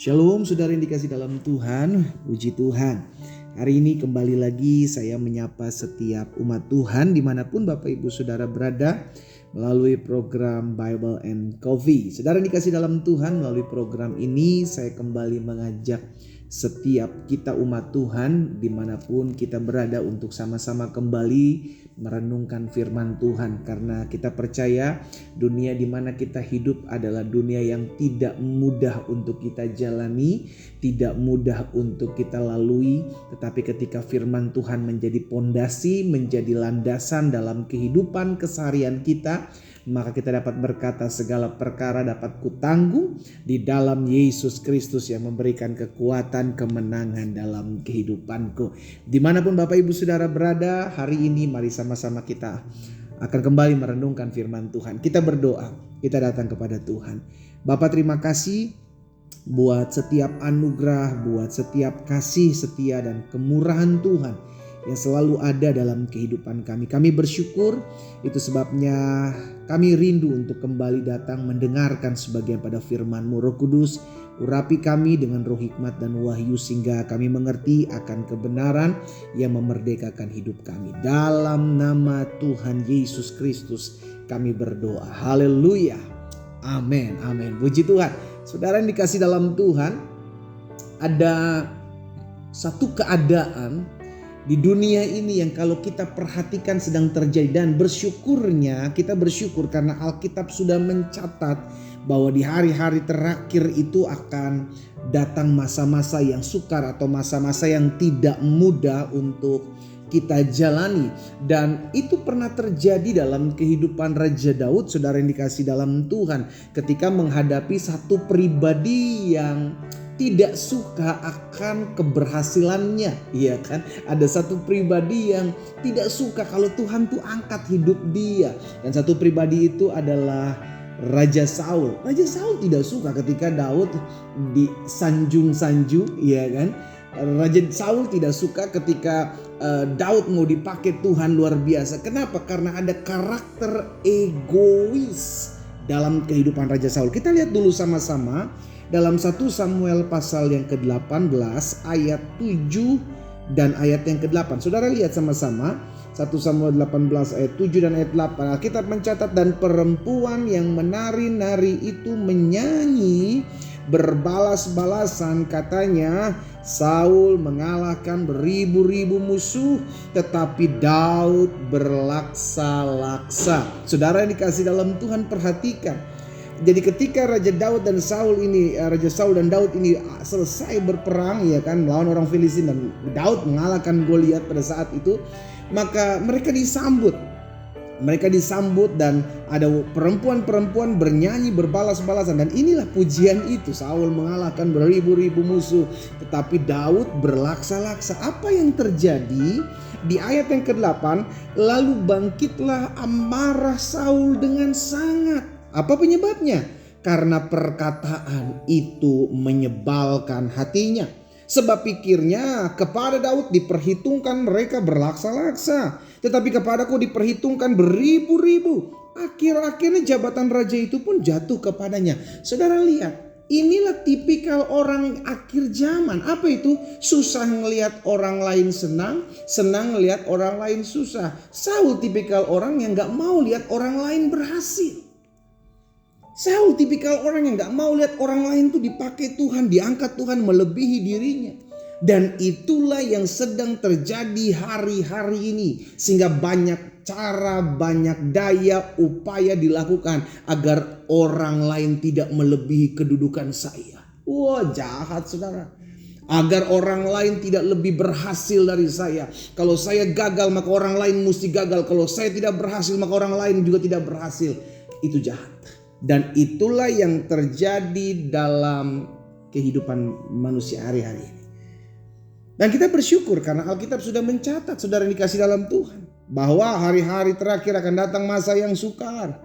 Shalom saudara yang dikasih dalam Tuhan, puji Tuhan. Hari ini kembali lagi saya menyapa setiap umat Tuhan dimanapun Bapak Ibu Saudara berada melalui program Bible and Coffee. Saudara yang dikasih dalam Tuhan, melalui program ini saya kembali mengajak setiap kita umat Tuhan dimanapun kita berada untuk sama-sama kembali merenungkan firman Tuhan. Karena kita percaya dunia di mana kita hidup adalah dunia yang tidak mudah untuk kita jalani, tidak mudah untuk kita lalui. Tetapi ketika firman Tuhan menjadi pondasi, menjadi landasan dalam kehidupan keseharian kita, maka kita dapat berkata segala perkara dapat kutanggung di dalam Yesus Kristus yang memberikan kekuatan kemenangan dalam kehidupanku. Dimanapun Bapak Ibu Saudara berada hari ini, mari sama-sama kita akan kembali merenungkan firman Tuhan. Kita berdoa, kita datang kepada Tuhan. Bapa, terima kasih buat setiap anugerah, buat setiap kasih setia dan kemurahan Tuhan yang selalu ada dalam kehidupan kami. Kami bersyukur, itu sebabnya kami rindu untuk kembali datang mendengarkan sebagian pada firman-Mu. Roh Kudus, urapi kami dengan roh hikmat dan wahyu sehingga kami mengerti akan kebenaran yang memerdekakan hidup kami. Dalam nama Tuhan Yesus Kristus kami berdoa. Haleluya. Amin. Amin. Puji Tuhan. Saudara yang dikasih dalam Tuhan, ada satu keadaan di dunia ini yang kalau kita perhatikan sedang terjadi, dan bersyukurnya kita bersyukur karena Alkitab sudah mencatat bahwa di hari-hari terakhir itu akan datang masa-masa yang sukar atau masa-masa yang tidak mudah untuk kita jalani. Dan itu pernah terjadi dalam kehidupan Raja Daud, saudara yang dikasih dalam Tuhan, ketika menghadapi satu pribadi yang tidak suka akan keberhasilannya, ya kan? Ada satu pribadi yang tidak suka kalau Tuhan tuh angkat hidup dia. Dan satu pribadi itu adalah Raja Saul. Raja Saul tidak suka ketika Daud disanjung-sanjung, ya kan? Raja Saul tidak suka ketika Daud mau dipakai Tuhan luar biasa. Kenapa? Karena ada karakter egois dalam kehidupan Raja Saul. Kita lihat dulu sama-sama dalam 1 Samuel pasal yang ke-18 ayat 7 dan ayat yang ke-8. Saudara lihat sama-sama 1 Samuel 18 ayat 7 dan ayat 8. Alkitab mencatat, dan perempuan yang menari-nari itu menyanyi berbalas-balasan, katanya, Saul mengalahkan beribu-ribu musuh, tetapi Daud berlaksa-laksa. Saudara yang dikasih dalam Tuhan, perhatikan. Jadi ketika Raja Saul dan Daud ini selesai berperang, ya kan, melawan orang Filistin, dan Daud mengalahkan Goliat pada saat itu, maka mereka disambut dan ada perempuan-perempuan bernyanyi berbalas-balasan. Dan inilah pujian itu, Saul mengalahkan beribu-ribu musuh, tetapi Daud berlaksa-laksa. Apa yang terjadi? Di ayat yang ke-8, lalu bangkitlah amarah Saul dengan sangat. Apa penyebabnya? Karena perkataan itu menyebalkan hatinya. Sebab pikirnya, kepada Daud diperhitungkan mereka berlaksa-laksa, tetapi kepadaku diperhitungkan beribu-ribu. Akhir-akhirnya jabatan raja itu pun jatuh kepadanya. Saudara lihat, inilah tipikal orang akhir zaman. Apa itu? Susah ngelihat orang lain senang, senang ngelihat orang lain susah. Saul tipikal orang yang gak mau lihat orang lain berhasil. Saul tipikal orang yang gak mau lihat orang lain tuh dipakai Tuhan, diangkat Tuhan melebihi dirinya. Dan itulah yang sedang terjadi hari-hari ini. Sehingga banyak cara, banyak daya, upaya dilakukan agar orang lain tidak melebihi kedudukan saya. Wah, jahat saudara. Agar orang lain tidak lebih berhasil dari saya. Kalau saya gagal maka orang lain mesti gagal. Kalau saya tidak berhasil maka orang lain juga tidak berhasil. Itu jahat. Dan itulah yang terjadi dalam kehidupan manusia hari-hari ini. Dan kita bersyukur karena Alkitab sudah mencatat, saudara yang dikasih dalam Tuhan, bahwa hari-hari terakhir akan datang masa yang sukar.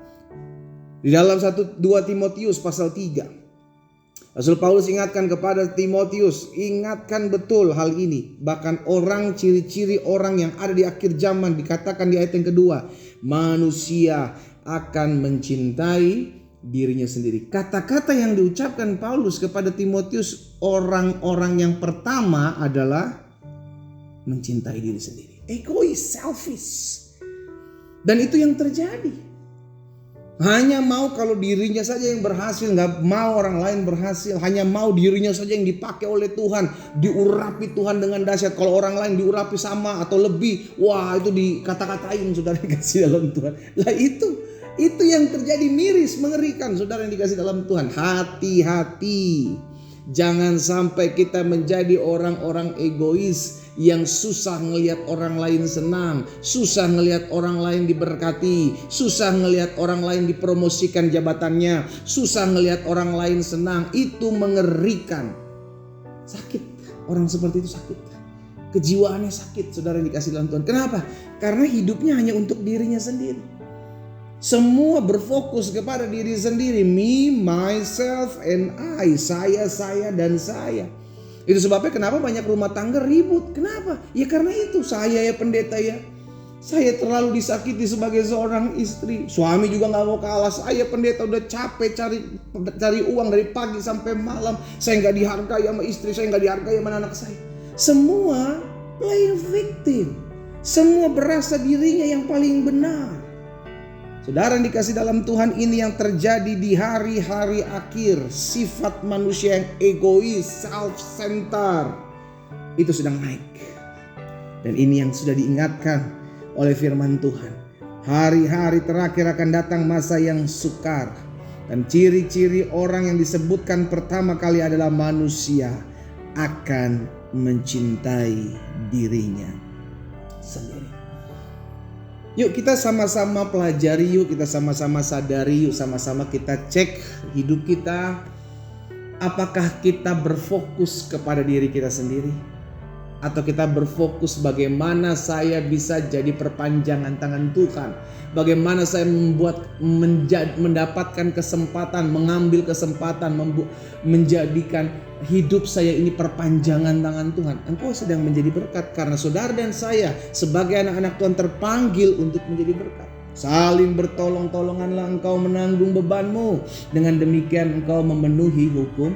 Di dalam 2 Timotius pasal 3, Rasul Paulus ingatkan kepada Timotius, ingatkan betul hal ini. Bahkan ciri-ciri orang yang ada di akhir zaman dikatakan di ayat yang kedua, manusia akan mencintai dirinya sendiri. Kata-kata yang diucapkan Paulus kepada Timotius orang-orang yang pertama adalah mencintai diri sendiri. Egois, selfish. Dan itu yang terjadi. Hanya mau kalau dirinya saja yang berhasil, gak mau orang lain berhasil. Hanya mau dirinya saja yang dipakai oleh Tuhan, diurapi Tuhan dengan dahsyat. Kalau orang lain diurapi sama atau lebih, wah itu dikata-katain saudara dikasih dalam Tuhan. Lah itu yang terjadi, miris, mengerikan saudara yang dikasih dalam Tuhan. Hati-hati. Jangan sampai kita menjadi orang-orang egois yang susah ngelihat orang lain senang, susah ngelihat orang lain diberkati, susah ngelihat orang lain dipromosikan jabatannya, susah ngelihat orang lain senang. Itu mengerikan. Sakit. Orang seperti itu sakit. Kejiwaannya sakit, saudara yang dikasih dalam Tuhan. Kenapa? Karena hidupnya hanya untuk dirinya sendiri. Semua berfokus kepada diri sendiri. Me, myself, and I. Saya, dan saya. Itu sebabnya kenapa banyak rumah tangga ribut. Kenapa? Ya karena itu. Saya ya pendeta ya. Saya terlalu disakiti sebagai seorang istri. Suami juga gak mau kalah. Saya pendeta udah capek cari uang dari pagi sampai malam. Saya gak dihargai sama istri. Saya gak dihargai sama anak saya. Semua playing victim. Semua berasa dirinya yang paling benar. Saudara yang dikasih dalam Tuhan, ini yang terjadi di hari-hari akhir. Sifat manusia yang egois, self-centered, itu sedang naik. Dan ini yang sudah diingatkan oleh firman Tuhan. Hari-hari terakhir akan datang masa yang sukar. Dan ciri-ciri orang yang disebutkan pertama kali adalah manusia akan mencintai dirinya sendiri. Yuk kita sama-sama pelajari, yuk kita sama-sama sadari, yuk sama-sama kita cek hidup kita. Apakah kita berfokus kepada diri kita sendiri? Atau kita berfokus bagaimana saya bisa jadi perpanjangan tangan Tuhan? Bagaimana saya mendapatkan kesempatan, mengambil kesempatan, menjadikan hidup saya ini perpanjangan tangan Tuhan. Engkau sedang menjadi berkat karena saudara dan saya sebagai anak-anak Tuhan terpanggil untuk menjadi berkat. Saling bertolong-tolonganlah engkau menanggung bebanmu. Dengan demikian engkau memenuhi hukum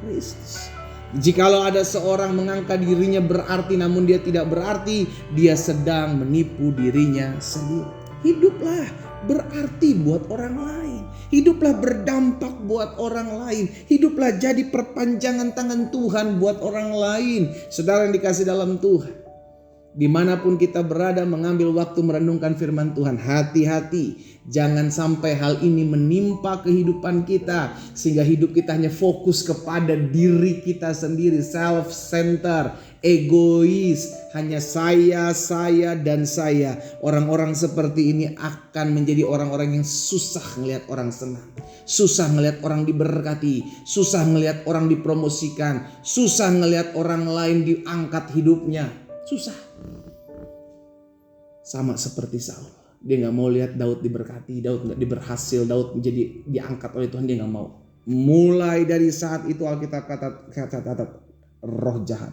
Kristus. Jikalau ada seorang mengangkat dirinya berarti namun dia tidak berarti, dia sedang menipu dirinya sendiri. Hiduplah berarti buat orang lain. Hiduplah berdampak buat orang lain. Hiduplah jadi perpanjangan tangan Tuhan buat orang lain. Saudara yang dikasih dalam Tuhan, dimanapun kita berada mengambil waktu merenungkan firman Tuhan. Hati-hati. Jangan sampai hal ini menimpa kehidupan kita. Sehingga hidup kita hanya fokus kepada diri kita sendiri. Self-centered, egois. Hanya saya, dan saya. Orang-orang seperti ini akan menjadi orang-orang yang susah ngelihat orang senang. Susah ngelihat orang diberkati. Susah ngelihat orang dipromosikan. Susah ngelihat orang lain diangkat hidupnya. Susah. Sama seperti Saul. Dia gak mau lihat Daud diberkati, Daud gak berhasil, Daud menjadi diangkat oleh Tuhan, dia gak mau. Mulai dari saat itu Alkitab kata roh jahat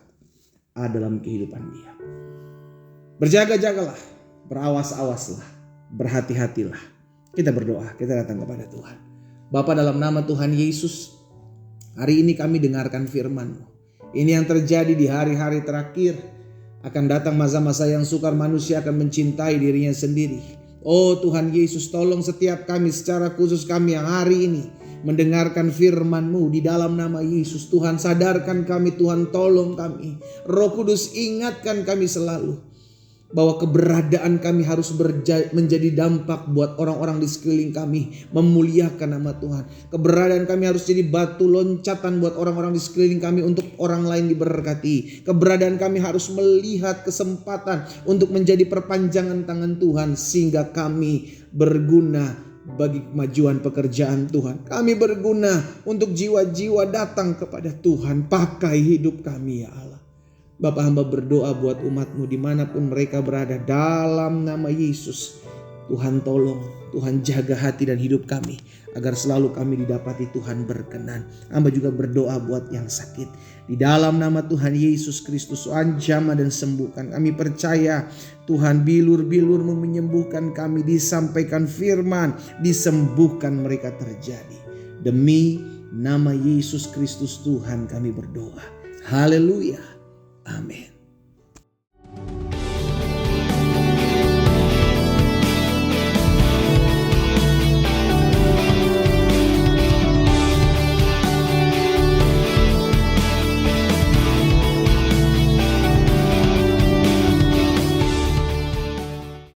ada dalam kehidupan dia. Berjaga-jagalah, berawas-awaslah, berhati-hatilah. Kita berdoa, kita datang kepada Tuhan. Bapa, dalam nama Tuhan Yesus, hari ini kami dengarkan firman-Mu. Ini yang terjadi di hari-hari terakhir. Akan datang masa-masa yang sukar, manusia akan mencintai dirinya sendiri. Oh Tuhan Yesus, tolong setiap kami, secara khusus kami yang hari ini mendengarkan firman-Mu di dalam nama Yesus. Tuhan, sadarkan kami, Tuhan tolong kami. Roh Kudus, ingatkan kami selalu bahwa keberadaan kami harus menjadi dampak buat orang-orang di sekeliling kami, memuliakan nama Tuhan. Keberadaan kami harus jadi batu loncatan buat orang-orang di sekeliling kami untuk orang lain diberkati. Keberadaan kami harus melihat kesempatan untuk menjadi perpanjangan tangan Tuhan sehingga kami berguna bagi kemajuan pekerjaan Tuhan. Kami berguna untuk jiwa-jiwa datang kepada Tuhan. Pakai hidup kami ya Allah. Bapak, hamba berdoa buat umat-Mu dimanapun mereka berada, dalam nama Yesus. Tuhan tolong, Tuhan jaga hati dan hidup kami agar selalu kami didapati Tuhan berkenan. Hamba juga berdoa buat yang sakit. Di dalam nama Tuhan Yesus Kristus, jamah dan sembuhkan. Kami percaya Tuhan bilur-bilur menyembuhkan kami, disampaikan firman, disembuhkan mereka terjadi. Demi nama Yesus Kristus Tuhan kami berdoa. Haleluya. Amin.